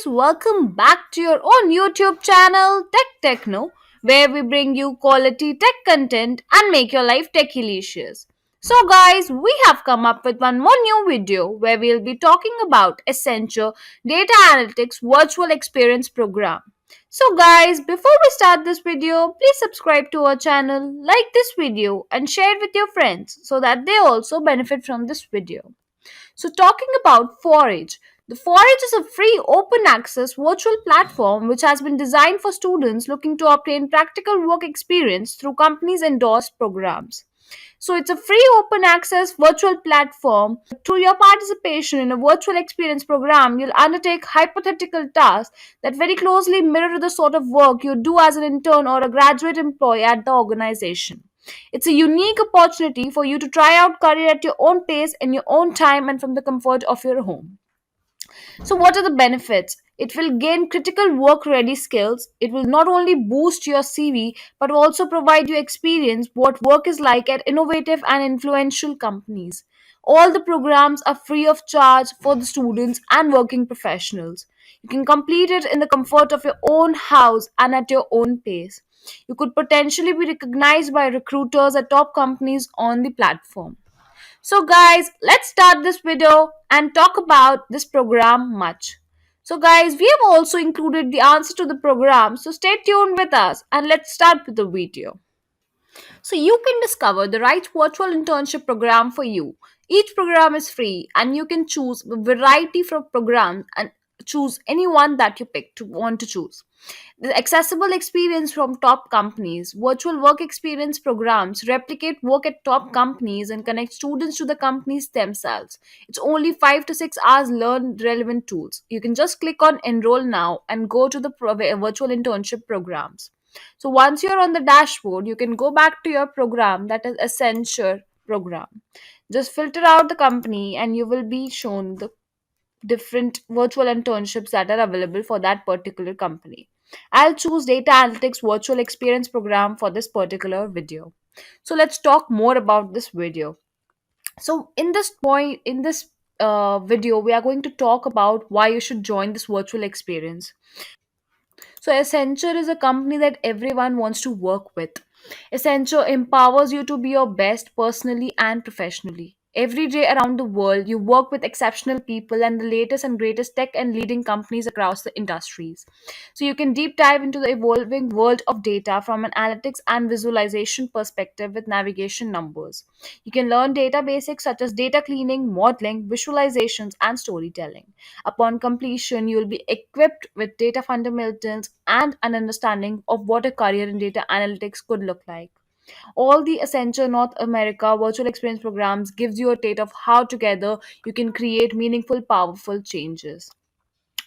welcome back to your own YouTube channel, Tech Techno, where we bring you quality tech content and make your life techilicious. So, guys, we have come up with one more new video where we'll be talking about Accenture Data Analytics Virtual Experience Program. So, guys, before we start this video, please subscribe to our channel, like this video, and share it with your friends so that they also benefit from this video. So, talking about Forage. The Forage is a free open access virtual platform which has been designed for students looking to obtain practical work experience through companies' endorsed programs. So, it's a free open access virtual platform. Through your participation in a virtual experience program, you'll undertake hypothetical tasks that very closely mirror the sort of work you do as an intern or a graduate employee at the organization. It's a unique opportunity for you to try out career at your own pace, in your own time, and from the comfort of your home. So, what are the benefits? It will gain critical work ready skills. It will not only boost your CV but also provide you experience what work is like at innovative and influential companies. All the programs are free of charge for the students and working professionals. You can complete it in the comfort of your own house and at your own pace. You could potentially be recognized by recruiters at top companies on the platform. So, guys, let's start this video and talk about this program much. So, guys, we have also included the answer to the program. So, stay tuned with us and let's start with the video. So you can discover the right virtual internship program for you. Each program is free and you can choose a variety of programs and choose any one that you pick to want to choose. The accessible experience from top companies, virtual work experience programs replicate work at top companies and connect students to the companies themselves. It's only 5 to 6 hours learn relevant tools. You can just click on enroll now and go to the virtual internship programs. So once you're on the dashboard, you can go back to your program, that is Accenture program. Just filter out the company and you will be shown the different virtual internships that are available for that particular company. I'll choose Data Analytics Virtual Experience Program for this particular video. So let's talk more about this video. So in this video, we are going to talk about why you should join this virtual experience. So, Accenture is a company that everyone wants to work with. Accenture empowers you to be your best personally and professionally. Every day around the world, you work with exceptional people and the latest and greatest tech and leading companies across the industries. So, you can deep dive into the evolving world of data from an analytics and visualization perspective with navigation numbers. You can learn data basics such as data cleaning, modeling, visualizations, and storytelling. Upon completion, you will be equipped with data fundamentals and an understanding of what a career in data analytics could look like. All the Accenture North America virtual experience programs gives you a taste of how together you can create meaningful, powerful changes.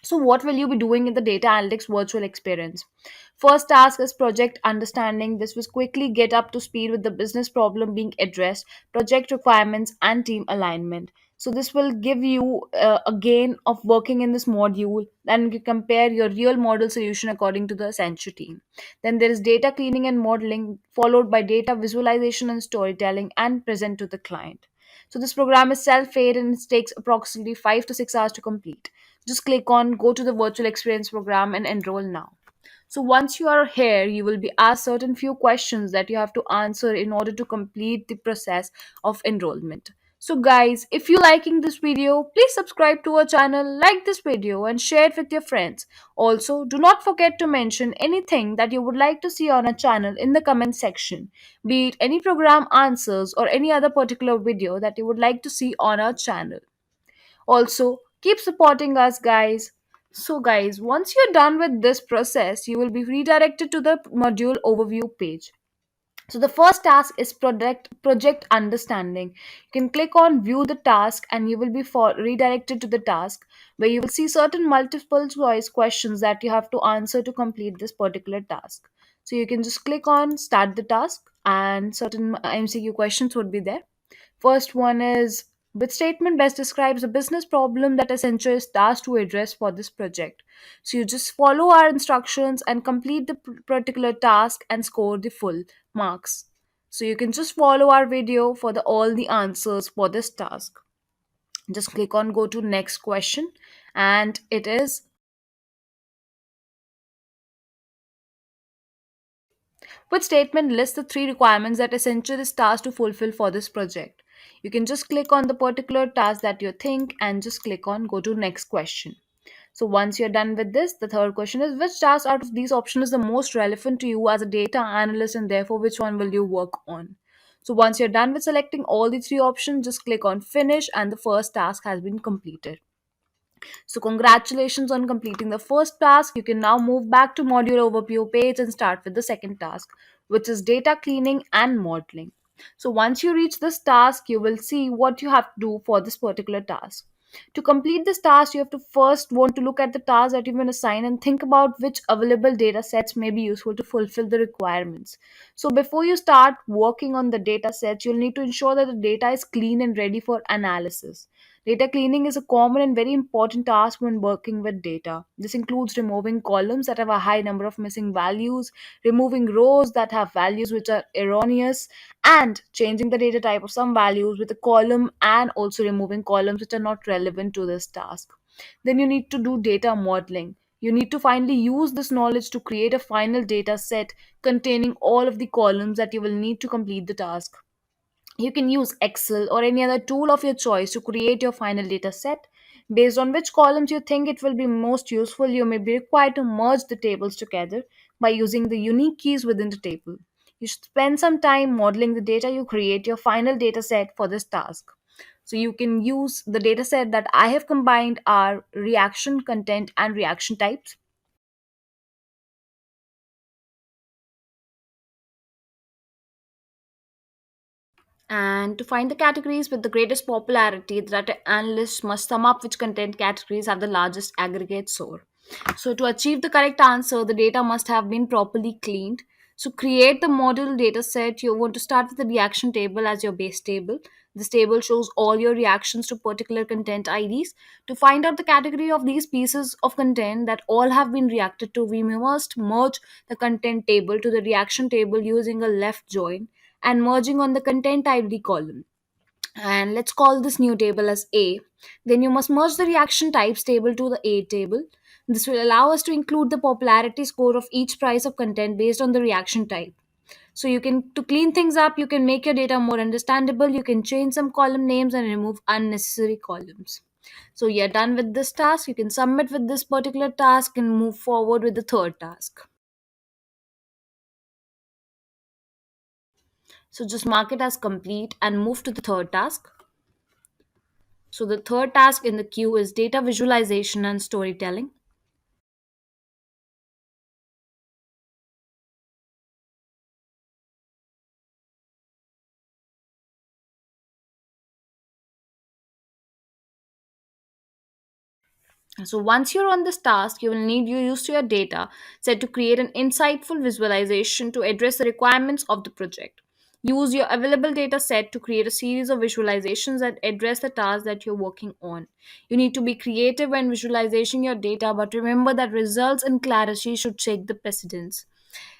So, what will you be doing in the data analytics virtual experience? First task is project understanding. This will quickly get up to speed with the business problem being addressed, project requirements, and team alignment. So, this will give you a gain of working in this module. Then you compare your real model solution according to the Accenture team. Then there is data cleaning and modeling, followed by data visualization and storytelling, and present to the client. So, this program is self-paid and it takes approximately 5 to 6 hours to complete. Just click on go to the virtual experience program and enroll now. So once you are here, you will be asked certain few questions that you have to answer in order to complete the process of enrollment. So guys, if you liking this video, please subscribe to our channel, like this video and share it with your friends. Also, do not forget to mention anything that you would like to see on our channel in the comment section, be it any program answers or any other particular video that you would like to see on our channel. Also, keep supporting us, guys. So, guys, once you're done with this process, you will be redirected to the module overview page. So, the first task is project understanding. You can click on view the task and you will be redirected to the task where you will see certain multiple choice questions that you have to answer to complete this particular task. So, you can just click on start the task and certain MCQ questions would be there. First one is which statement best describes the business problem that Accenture is tasked to address for this project. So you just follow our instructions and complete the particular task and score the full marks. So you can just follow our video for all the answers for this task. Just click on go to next question and it is which statement lists the three requirements that essential this task to fulfill for this project. You can just click on the particular task that you think and just click on go to next question. So once you're done with this, the third question is which task out of these options is the most relevant to you as a data analyst and therefore which one will you work on? So once you're done with selecting all the three options, just click on finish and the first task has been completed. So congratulations on completing the first task. You can now move back to module overview page and start with the second task, which is data cleaning and modeling. So once you reach this task, you will see what you have to do for this particular task. To complete this task, you have to first want to look at the task that you've been assigned and think about which available data sets may be useful to fulfill the requirements. So before you start working on the data sets, you'll need to ensure that the data is clean and ready for analysis. Data cleaning is a common and very important task when working with data. This includes removing columns that have a high number of missing values, removing rows that have values which are erroneous, and changing the data type of some values with a column, and also removing columns which are not relevant to this task. Then you need to do data modeling. You need to finally use this knowledge to create a final data set containing all of the columns that you will need to complete the task. You can use Excel or any other tool of your choice to create your final data set. Based on which columns you think it will be most useful, you may be required to merge the tables together by using the unique keys within the table. You should spend some time modeling the data you create your final data set for this task. So you can use the data set that I have combined are reaction, content, and reaction types. And to find the categories with the greatest popularity, the data analysts must sum up which content categories have the largest aggregate score. So, to achieve the correct answer, the data must have been properly cleaned. So, create the model data set. You want to start with the reaction table as your base table. This table shows all your reactions to particular content IDs. To find out the category of these pieces of content that all have been reacted to, we must merge the content table to the reaction table using a left join and merging on the content ID column. And let's call this new table as A. Then you must merge the reaction types table to the A table. This will allow us to include the popularity score of each price of content based on the reaction type. So you can to clean things up, you can make your data more understandable, you can change some column names and remove unnecessary columns. So you're done with this task, you can submit with this particular task and move forward with the third task. So just mark it as complete and move to the third task. So the third task in the queue is data visualization and storytelling. So once you're on this task, you will need you use your data set to create an insightful visualization to address the requirements of the project. Use your available data set to create a series of visualizations that address the task that you're working on. You need to be creative when visualizing your data, but remember that results and clarity should take the precedence.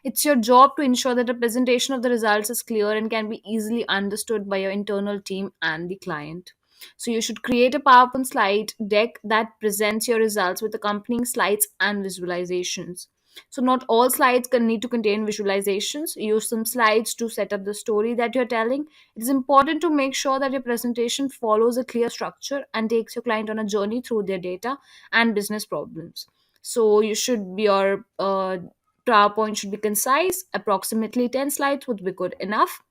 It's your job to ensure that the presentation of the results is clear and can be easily understood by your internal team and the client. So, you should create a PowerPoint slide deck that presents your results with accompanying slides and visualizations. So, not all slides can need to contain visualizations. Use some slides to set up the story that you're telling. It is important to make sure that your presentation follows a clear structure and takes your client on a journey through their data and business problems. So, your PowerPoint should be concise, approximately 10 slides would be good enough.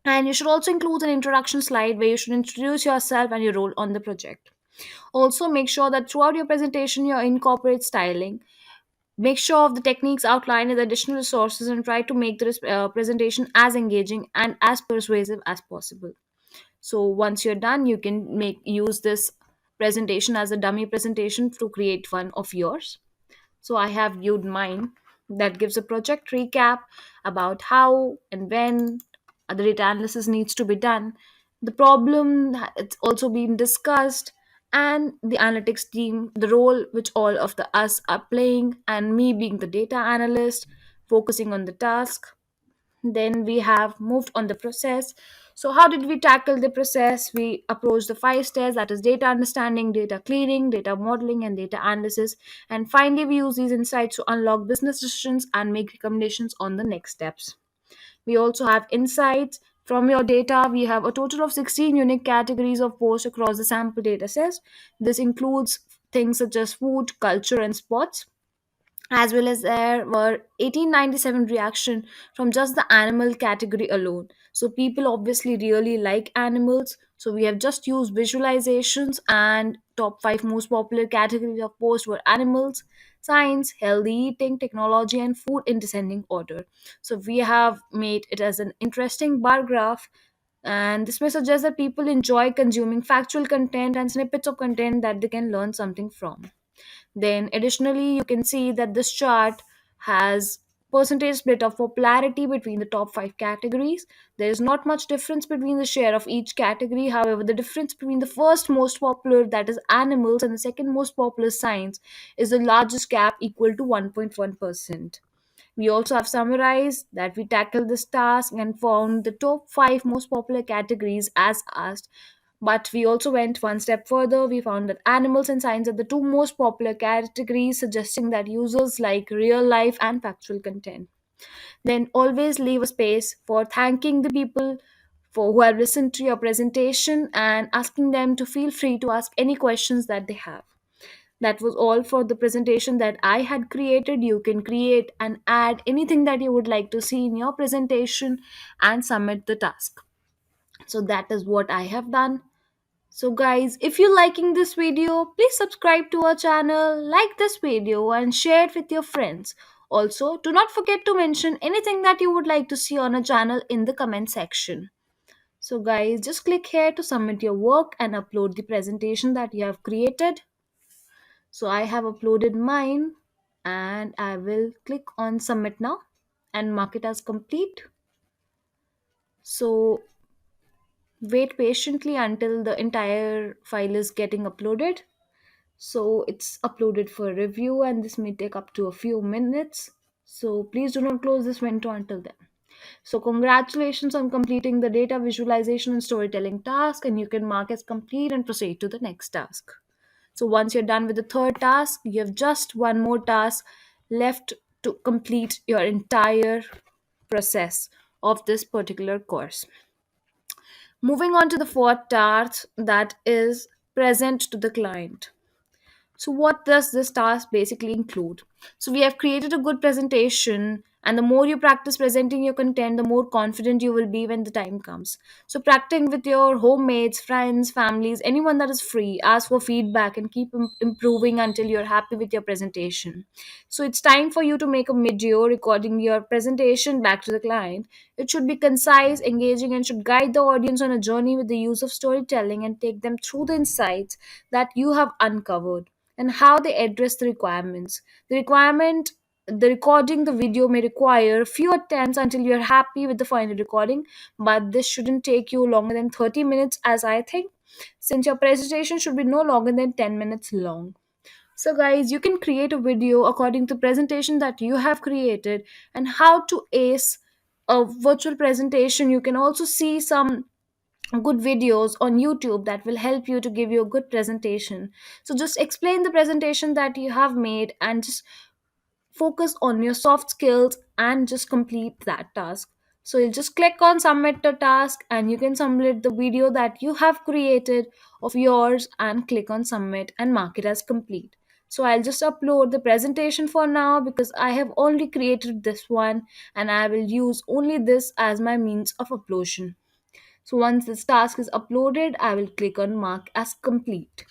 And you should also include an introduction slide where you should introduce yourself and your role on the project. Also, make sure that throughout your presentation you incorporate styling. Make sure of the techniques outlined in the additional resources and try to make the presentation as engaging and as persuasive as possible. So once you're done, you can make use this presentation as a dummy presentation to create one of yours. So I have viewed mine that gives a project recap about how and when the data analysis needs to be done. The problem it's also been discussed and the analytics team, the role which all of the us are playing, and me being the data analyst, focusing on the task. Then we have moved on the process. So how did we tackle the process? We approached the five steps, that is data understanding, data cleaning, data modeling, and data analysis. And finally we use these insights to unlock business decisions and make recommendations on the next steps. We also have insights from your data. We have a total of 16 unique categories of posts across the sample data set. This includes things such as food, culture, and sports, as well as there were 1897 reaction from just the animal category alone. So people obviously really like animals, so we have just used visualizations, and top 5 most popular categories of posts were animals, science, healthy eating, technology, and food in descending order. So we have made it as an interesting bar graph, and this may suggest that people enjoy consuming factual content and snippets of content that they can learn something from. Then additionally, you can see that this chart has percentage split of popularity between the top 5 categories. There is not much difference between the share of each category. However, the difference between the first most popular, that is animals, and the second most popular, science, is the largest gap, equal to 1.1%. We also have summarized that we tackled this task and found the top 5 most popular categories as asked. But we also went one step further. We found that animals and science are the two most popular categories, suggesting that users like real life and factual content. Then always leave a space for thanking the people for who have listened to your presentation and asking them to feel free to ask any questions that they have. That was all for the presentation that I had created. You can create and add anything that you would like to see in your presentation and submit the task. So that is what I have done. So guys, if you're liking this video, please subscribe to our channel, like this video, and share it with your friends. Also, do not forget to mention anything that you would like to see on our channel in the comment section. So guys, just click here to submit your work and upload the presentation that you have created. So I have uploaded mine, and I will click on submit now and mark it as complete. So wait patiently until the entire file is getting uploaded. So it's uploaded for review, and this may take up to a few minutes. So please do not close this window until then. So congratulations on completing the data visualization and storytelling task, and you can mark as complete and proceed to the next task. So once you're done with the third task, you have just one more task left to complete your entire process of this particular course. Moving on to the fourth task, that is present to the client. So, what does this task basically include? So, we have created a good presentation, and the more you practice presenting your content, the more confident you will be when the time comes. So, practicing with your homemates, friends, families, anyone that is free, ask for feedback and keep improving until you're happy with your presentation. So, it's time for you to make a video recording your presentation back to the client. It should be concise, engaging, and should guide the audience on a journey with the use of storytelling and take them through the insights that you have uncovered and how they address the requirements. The recording the video may require a few attempts until you're happy with the final recording, but this shouldn't take you longer than 30 minutes, as I think, since your presentation should be no longer than 10 minutes long. So, guys, you can create a video according to presentation that you have created and how to ace a virtual presentation. You can also see some good videos on YouTube that will help you to give you a good presentation. So just explain the presentation that you have made and just focus on your soft skills and just complete that task. So you'll just click on submit the task, and you can submit the video that you have created of yours and click on submit and mark it as complete. So I'll just upload the presentation for now because I have already created this one, and I will use only this as my means of uploading. So once this task is uploaded, I will click on mark as complete.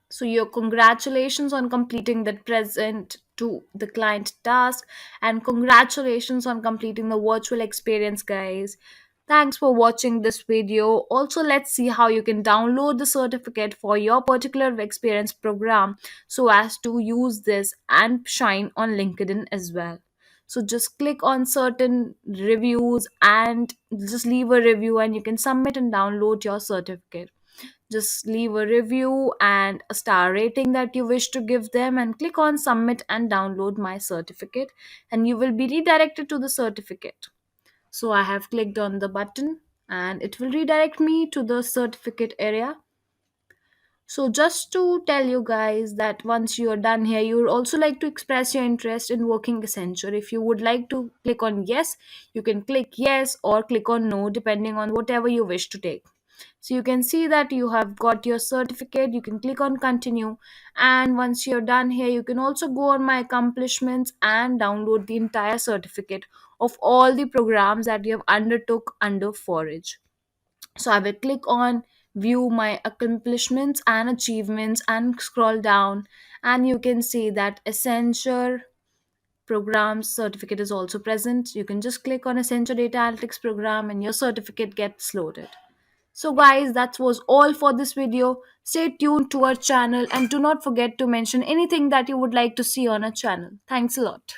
So your congratulations on completing that present to the client task, and congratulations on completing the virtual experience, guys. Thanks for watching this video. Also, let's see how you can download the certificate for your particular experience program so as to use this and shine on LinkedIn as well. So just click on certain reviews and just leave a review, and you can submit and download your certificate. Just leave a review and a star rating that you wish to give them, and click on submit and download my certificate, and you will be redirected to the certificate. So I have clicked on the button and it will redirect me to the certificate area. So just to tell you guys that once you're done here, you would also like to express your interest in working Accenture. If you would like to click on yes, you can click yes or click on no depending on whatever you wish to take. So you can see that you have got your certificate. You can click on continue, and once you're done here, you can also go on my accomplishments and download the entire certificate of all the programs that you have undertook under Forage. So I will click on view my accomplishments and achievements and scroll down, and you can see that Accenture programs certificate is also present. You can just click on Accenture Data Analytics program and your certificate gets loaded. So guys, that was all for this video. Stay tuned to our channel and do not forget to mention anything that you would like to see on our channel. Thanks a lot.